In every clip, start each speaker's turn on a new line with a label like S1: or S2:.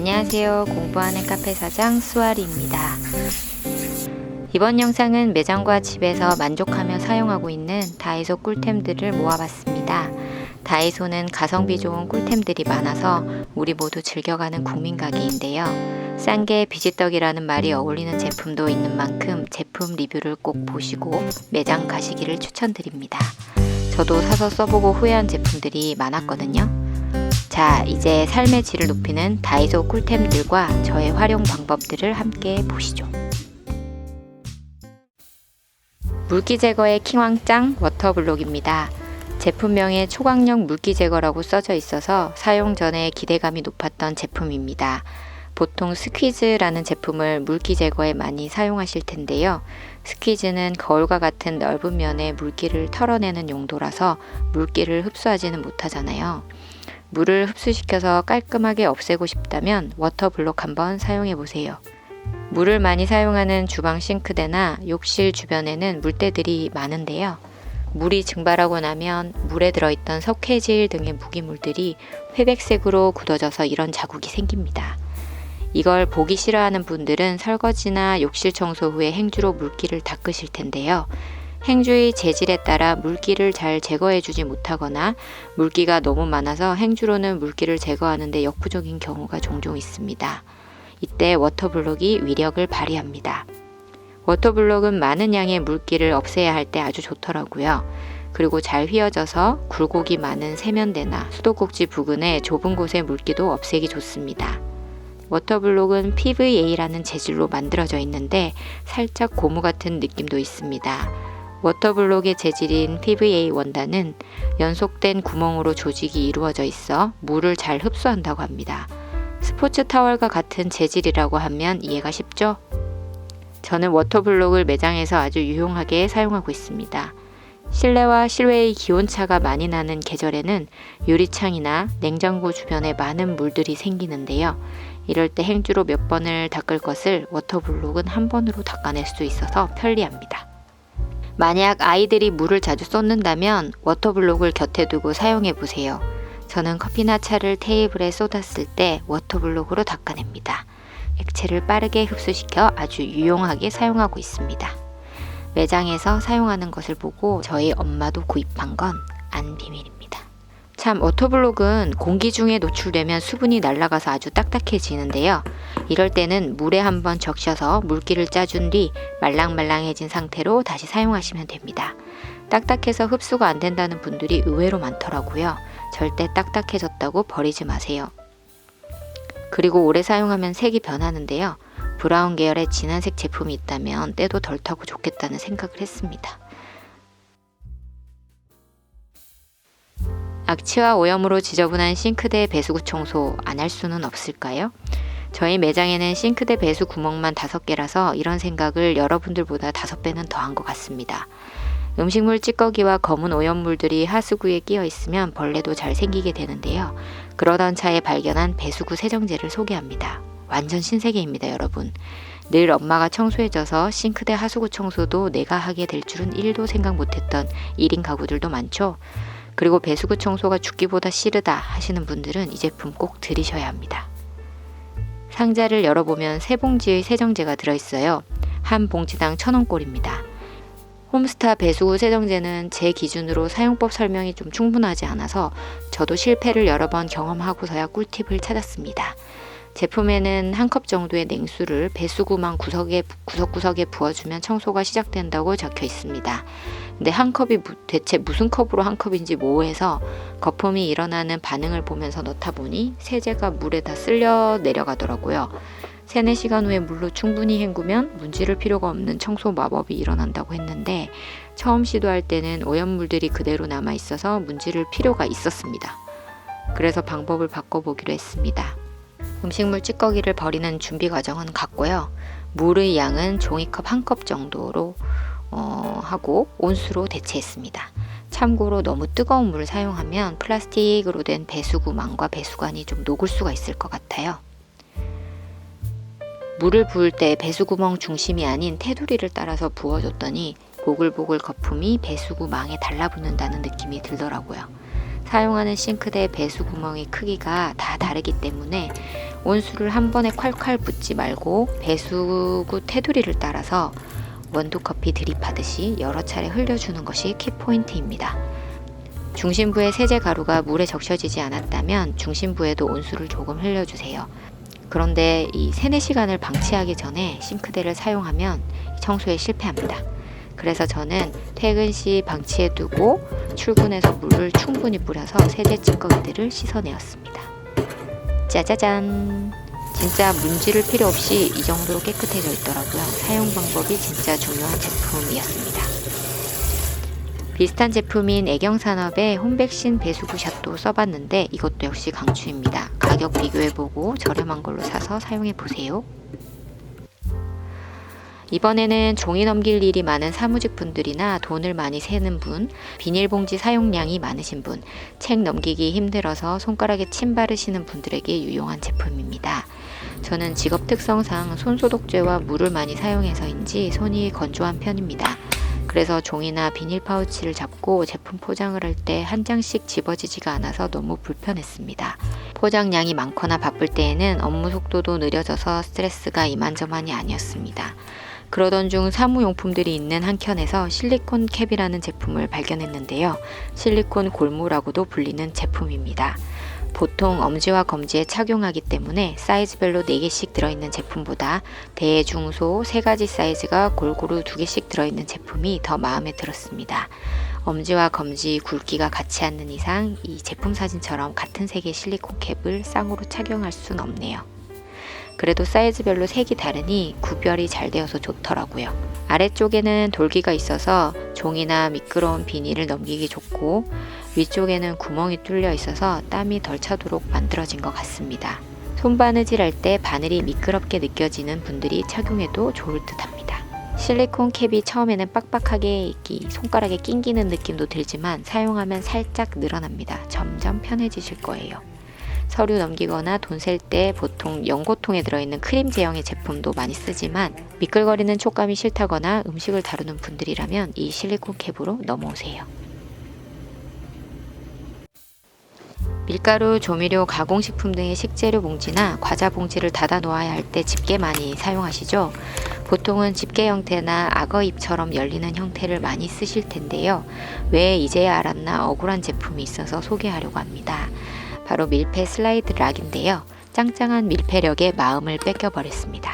S1: 안녕하세요. 공부하는 카페 사장 수아리입니다. 이번 영상은 매장과 집에서 만족하며 사용하고 있는 다이소 꿀템들을 모아봤습니다. 다이소는 가성비 좋은 꿀템들이 많아서 우리 모두 즐겨가는 국민 가게인데요. 싼 게 비지떡이라는 말이 어울리는 제품도 있는 만큼 제품 리뷰를 꼭 보시고 매장 가시기를 추천드립니다. 저도 사서 써보고 후회한 제품들이 많았거든요. 자, 이제 삶의 질을 높이는 다이소 꿀템들과 저의 활용 방법들을 함께 보시죠. 물기 제거의 킹왕짱 워터블록입니다. 제품명에 초강력 물기 제거라고 써져 있어서 사용 전에 기대감이 높았던 제품입니다. 보통 스퀴즈라는 제품을 물기 제거에 많이 사용하실 텐데요. 스퀴즈는 거울과 같은 넓은 면에 물기를 털어내는 용도라서 물기를 흡수하지는 못하잖아요. 물을 흡수시켜서 깔끔하게 없애고 싶다면 워터블록 한번 사용해 보세요. 물을 많이 사용하는 주방 싱크대나 욕실 주변에는 물때들이 많은데요. 물이 증발하고 나면 물에 들어있던 석회질 등의 무기물들이 회백색으로 굳어져서 이런 자국이 생깁니다. 이걸 보기 싫어하는 분들은 설거지나 욕실 청소 후에 행주로 물기를 닦으실 텐데요. 행주의 재질에 따라 물기를 잘 제거해주지 못하거나 물기가 너무 많아서 행주로는 물기를 제거하는데 역부족인 경우가 종종 있습니다. 이때 워터블록이 위력을 발휘합니다. 워터블록은 많은 양의 물기를 없애야 할 때 아주 좋더라고요. 그리고 잘 휘어져서 굴곡이 많은 세면대나 수도꼭지 부근의 좁은 곳의 물기도 없애기 좋습니다. 워터블록은 PVA라는 재질로 만들어져 있는데 살짝 고무 같은 느낌도 있습니다. 워터블록의 재질인 PVA 원단은 연속된 구멍으로 조직이 이루어져 있어 물을 잘 흡수한다고 합니다. 스포츠 타월과 같은 재질이라고 하면 이해가 쉽죠? 저는 워터블록을 매장에서 아주 유용하게 사용하고 있습니다. 실내와 실외의 기온차가 많이 나는 계절에는 유리창이나 냉장고 주변에 많은 물들이 생기는데요. 이럴 때 행주로 몇 번을 닦을 것을 워터블록은 한 번으로 닦아낼 수 있어서 편리합니다. 만약 아이들이 물을 자주 쏟는다면 워터블록을 곁에 두고 사용해 보세요. 저는 커피나 차를 테이블에 쏟았을 때 워터블록으로 닦아냅니다. 액체를 빠르게 흡수시켜 아주 유용하게 사용하고 있습니다. 매장에서 사용하는 것을 보고 저희 엄마도 구입한 건 안 비밀입니다. 참, 워터블록은 공기 중에 노출되면 수분이 날아가서 아주 딱딱해지는데요. 이럴 때는 물에 한번 적셔서 물기를 짜준 뒤 말랑말랑해진 상태로 다시 사용하시면 됩니다. 딱딱해서 흡수가 안 된다는 분들이 의외로 많더라고요. 절대 딱딱해졌다고 버리지 마세요. 그리고 오래 사용하면 색이 변하는데요. 브라운 계열의 진한색 제품이 있다면 때도 덜 타고 좋겠다는 생각을 했습니다. 악취와 오염으로 지저분한 싱크대 배수구 청소 안 할 수는 없을까요? 저희 매장에는 싱크대 배수 구멍만 5개라서 이런 생각을 여러분들보다 5배는 더 한 것 같습니다. 음식물 찌꺼기와 검은 오염물들이 하수구에 끼어 있으면 벌레도 잘 생기게 되는데요. 그러던 차에 발견한 배수구 세정제를 소개합니다. 완전 신세계입니다, 여러분. 늘 엄마가 청소해줘서 싱크대 하수구 청소도 내가 하게 될 줄은 1도 생각 못했던 1인 가구들도 많죠. 그리고 배수구 청소가 죽기보다 싫으다 하시는 분들은 이 제품 꼭 들이셔야 합니다. 상자를 열어보면 3봉지의 세정제가 들어있어요. 한 봉지당 1,000원꼴입니다. 홈스타 배수구 세정제는 제 기준으로 사용법 설명이 좀 충분하지 않아서 저도 실패를 여러 번 경험하고서야 꿀팁을 찾았습니다. 제품에는 한 컵 정도의 냉수를 배수구망 구석구석에 부어주면 청소가 시작된다고 적혀 있습니다. 근데 한 컵이 대체 무슨 컵으로 한 컵인지 모호해서 거품이 일어나는 반응을 보면서 넣다 보니 세제가 물에 다 쓸려 내려가더라고요. 3-4시간 후에 물로 충분히 헹구면 문지를 필요가 없는 청소 마법이 일어난다고 했는데 처음 시도할 때는 오염물들이 그대로 남아있어서 문지를 필요가 있었습니다. 그래서 방법을 바꿔보기로 했습니다. 음식물 찌꺼기를 버리는 준비 과정은 같고요. 물의 양은 종이컵 1컵 정도로 하고 온수로 대체했습니다. 참고로 너무 뜨거운 물을 사용하면 플라스틱으로 된 배수구망과 배수관이 좀 녹을 수가 있을 것 같아요. 물을 부을 때 배수구멍 중심이 아닌 테두리를 따라서 부어줬더니 보글보글 거품이 배수구망에 달라붙는다는 느낌이 들더라고요. 사용하는 싱크대 배수구멍의 크기가 다 다르기 때문에 온수를 한 번에 콸콸 붓지 말고 배수구 테두리를 따라서 원두커피 드립하듯이 여러 차례 흘려주는 것이 키포인트입니다. 중심부에 세제 가루가 물에 적셔지지 않았다면 중심부에도 온수를 조금 흘려주세요. 그런데 이 3-4시간을 방치하기 전에 싱크대를 사용하면 청소에 실패합니다. 그래서 저는 퇴근 시 방치해두고 출근해서 물을 충분히 뿌려서 세제 찌꺼기들을 씻어내었습니다. 짜자잔! 진짜 문지를 필요 없이 이 정도로 깨끗해져 있더라고요. 사용 방법이 진짜 중요한 제품이었습니다. 비슷한 제품인 애경산업의 홈백신 배수구샷도 써봤는데 이것도 역시 강추입니다. 가격 비교해보고 저렴한 걸로 사서 사용해보세요. 이번에는 종이 넘길 일이 많은 사무직 분들이나 돈을 많이 세는 분, 비닐봉지 사용량이 많으신 분, 책 넘기기 힘들어서 손가락에 침 바르시는 분들에게 유용한 제품입니다. 저는 직업 특성상 손소독제와 물을 많이 사용해서인지 손이 건조한 편입니다. 그래서 종이나 비닐 파우치를 잡고 제품 포장을 할 때 한 장씩 집어지지가 않아서 너무 불편했습니다. 포장량이 많거나 바쁠 때에는 업무 속도도 느려져서 스트레스가 이만저만이 아니었습니다. 그러던 중 사무용품들이 있는 한켠에서 실리콘 캡이라는 제품을 발견했는데요. 실리콘 골무라고도 불리는 제품입니다. 보통 엄지와 검지에 착용하기 때문에 사이즈별로 4개씩 들어있는 제품보다 대, 중, 소 3가지 사이즈가 골고루 2개씩 들어있는 제품이 더 마음에 들었습니다. 엄지와 검지 굵기가 같지 않는 이상 이 제품 사진처럼 같은 색의 실리콘 캡을 쌍으로 착용할 순 없네요. 그래도 사이즈별로 색이 다르니 구별이 잘 되어서 좋더라고요. 아래쪽에는 돌기가 있어서 종이나 미끄러운 비닐을 넘기기 좋고 위쪽에는 구멍이 뚫려 있어서 땀이 덜 차도록 만들어진 것 같습니다. 손바느질 할 때 바늘이 미끄럽게 느껴지는 분들이 착용해도 좋을 듯 합니다. 실리콘 캡이 처음에는 빡빡하게 손가락에 낑기는 느낌도 들지만 사용하면 살짝 늘어납니다. 점점 편해지실 거예요. 서류 넘기거나 돈 셀 때 보통 연고통에 들어있는 크림 제형의 제품도 많이 쓰지만 미끌거리는 촉감이 싫다거나 음식을 다루는 분들이라면 이 실리콘 캡으로 넘어오세요. 밀가루, 조미료, 가공식품 등의 식재료 봉지나 과자 봉지를 닫아 놓아야 할 때 집게 많이 사용하시죠? 보통은 집게 형태나 악어입처럼 열리는 형태를 많이 쓰실 텐데요. 왜 이제야 알았나 억울한 제품이 있어서 소개하려고 합니다. 바로 밀폐 슬라이드 락인데요. 짱짱한 밀폐력에 마음을 뺏겨버렸습니다.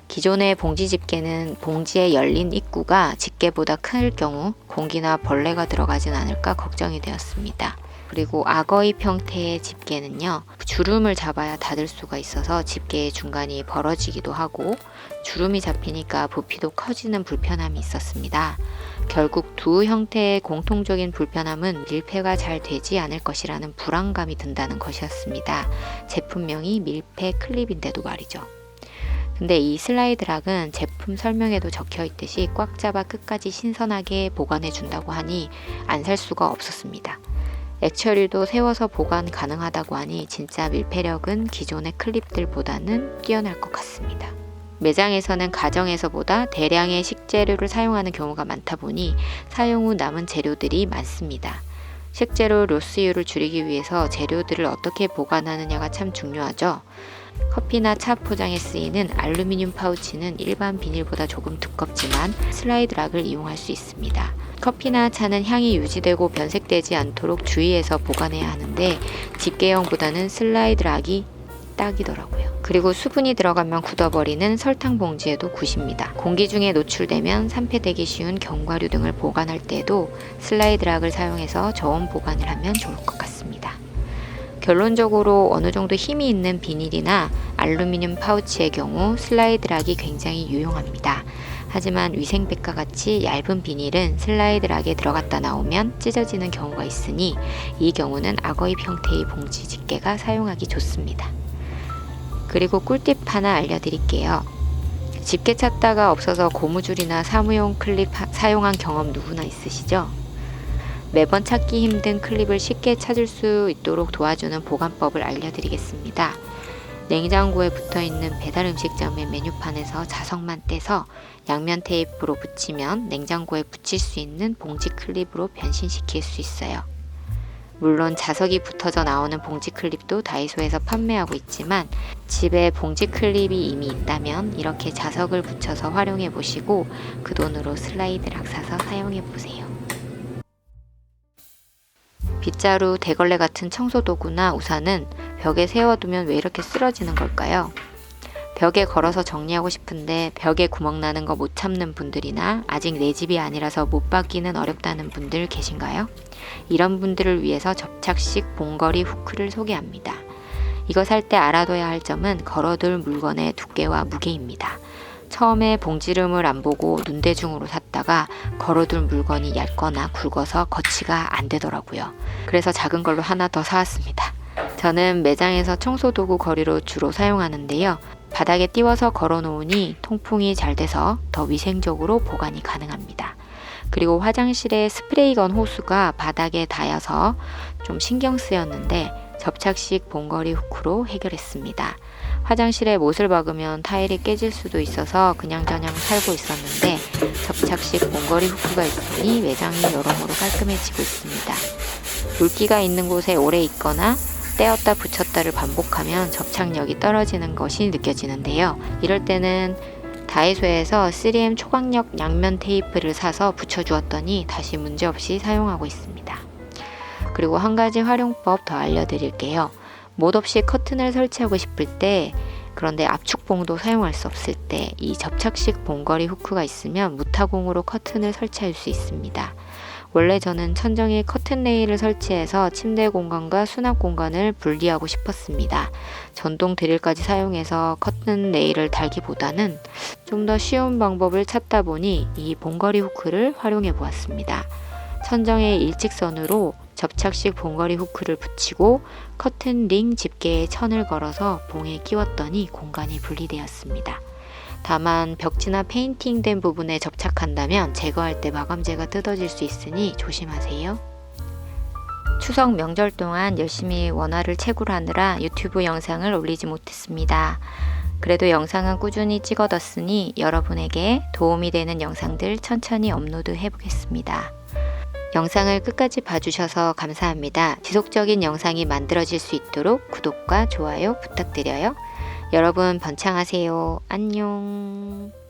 S1: 기존의 봉지 집게는 봉지에 열린 입구가 집게보다 클 경우 공기나 벌레가 들어가진 않을까 걱정이 되었습니다. 그리고 악어입 형태의 집게는요, 주름을 잡아야 닫을 수가 있어서 집게의 중간이 벌어지기도 하고 주름이 잡히니까 부피도 커지는 불편함이 있었습니다. 결국 두 형태의 공통적인 불편함은 밀폐가 잘 되지 않을 것이라는 불안감이 든다는 것이었습니다. 제품명이 밀폐 클립인데도 말이죠. 근데 이 슬라이드 락은 제품 설명에도 적혀 있듯이 꽉 잡아 끝까지 신선하게 보관해 준다고 하니 안 살 수가 없었습니다. 액처리도 세워서 보관 가능하다고 하니 진짜 밀폐력은 기존의 클립들보다는 뛰어날 것 같습니다. 매장에서는 가정에서보다 대량의 식재료를 사용하는 경우가 많다 보니 사용 후 남은 재료들이 많습니다. 식재료 로스율을 줄이기 위해서 재료들을 어떻게 보관하느냐가 참 중요하죠. 커피나 차 포장에 쓰이는 알루미늄 파우치는 일반 비닐보다 조금 두껍지만 슬라이드 락을 이용할 수 있습니다. 커피나 차는 향이 유지되고 변색되지 않도록 주의해서 보관해야 하는데 집게형보다는 슬라이드 락이 딱이더라고요. 그리고 수분이 들어가면 굳어버리는 설탕 봉지에도 굿입니다. 공기 중에 노출되면 산패되기 쉬운 견과류 등을 보관할 때에도 슬라이드 락을 사용해서 저온 보관을 하면 좋을 것 같습니다. 결론적으로 어느 정도 힘이 있는 비닐이나 알루미늄 파우치의 경우 슬라이드 락이 굉장히 유용합니다. 하지만 위생백과 같이 얇은 비닐은 슬라이드 락에 들어갔다 나오면 찢어지는 경우가 있으니 이 경우는 악어입 형태의 봉지 집게가 사용하기 좋습니다. 그리고 꿀팁 하나 알려드릴게요. 집게 찾다가 없어서 고무줄이나 사무용 클립 사용한 경험 누구나 있으시죠? 매번 찾기 힘든 클립을 쉽게 찾을 수 있도록 도와주는 보관법을 알려드리겠습니다. 냉장고에 붙어있는 배달 음식점의 메뉴판에서 자석만 떼서 양면 테이프로 붙이면 냉장고에 붙일 수 있는 봉지 클립으로 변신시킬 수 있어요. 물론 자석이 붙어져 나오는 봉지 클립도 다이소에서 판매하고 있지만 집에 봉지 클립이 이미 있다면 이렇게 자석을 붙여서 활용해 보시고 그 돈으로 슬라이드락 사서 사용해 보세요. 빗자루, 대걸레 같은 청소도구나 우산은 벽에 세워두면 왜 이렇게 쓰러지는 걸까요? 벽에 걸어서 정리하고 싶은데 벽에 구멍 나는 거 못 참는 분들이나 아직 내 집이 아니라서 못 받기는 어렵다는 분들 계신가요? 이런 분들을 위해서 접착식 봉거리 후크를 소개합니다. 이거 살 때 알아둬야 할 점은 걸어둘 물건의 두께와 무게입니다. 처음에 봉지름을 안 보고 눈대중으로 샀다가 걸어둘 물건이 얇거나 굵어서 거치가 안 되더라고요. 그래서 작은 걸로 하나 더 사왔습니다. 저는 매장에서 청소도구 거리로 주로 사용하는데요. 바닥에 띄워서 걸어 놓으니 통풍이 잘 돼서 더 위생적으로 보관이 가능합니다. 그리고 화장실에 스프레이건 호수가 바닥에 닿아서 좀 신경 쓰였는데 접착식 봉거리 후크로 해결했습니다. 화장실에 못을 박으면 타일이 깨질 수도 있어서 그냥저냥 살고 있었는데 접착식 봉거리 후크가 있으니 매장이 여러모로 깔끔해지고 있습니다. 물기가 있는 곳에 오래 있거나 떼었다 붙였다를 반복하면 접착력이 떨어지는 것이 느껴지는데요. 이럴 때는 다이소에서 3M 초강력 양면 테이프를 사서 붙여주었더니 다시 문제없이 사용하고 있습니다. 그리고 한 가지 활용법 더 알려드릴게요. 못 없이 커튼을 설치하고 싶을 때, 그런데 압축봉도 사용할 수 없을 때 이 접착식 봉거리 후크가 있으면 무타공으로 커튼을 설치할 수 있습니다. 원래 저는 천정에 커튼 레일을 설치해서 침대 공간과 수납 공간을 분리하고 싶었습니다. 전동 드릴까지 사용해서 커튼 레일을 달기보다는 좀 더 쉬운 방법을 찾다 보니 이 봉거리 후크를 활용해 보았습니다. 천정에 일직선으로 접착식 봉거리 후크를 붙이고 커튼 링 집게에 천을 걸어서 봉에 끼웠더니 공간이 분리되었습니다. 다만 벽지나 페인팅된 부분에 접착한다면 제거할 때 마감재가 뜯어질 수 있으니 조심하세요. 추석 명절 동안 열심히 원화를 채굴하느라 유튜브 영상을 올리지 못했습니다. 그래도 영상은 꾸준히 찍어뒀으니 여러분에게 도움이 되는 영상들 천천히 업로드 해보겠습니다. 영상을 끝까지 봐주셔서 감사합니다. 지속적인 영상이 만들어질 수 있도록 구독과 좋아요 부탁드려요. 여러분 번창하세요. 안녕.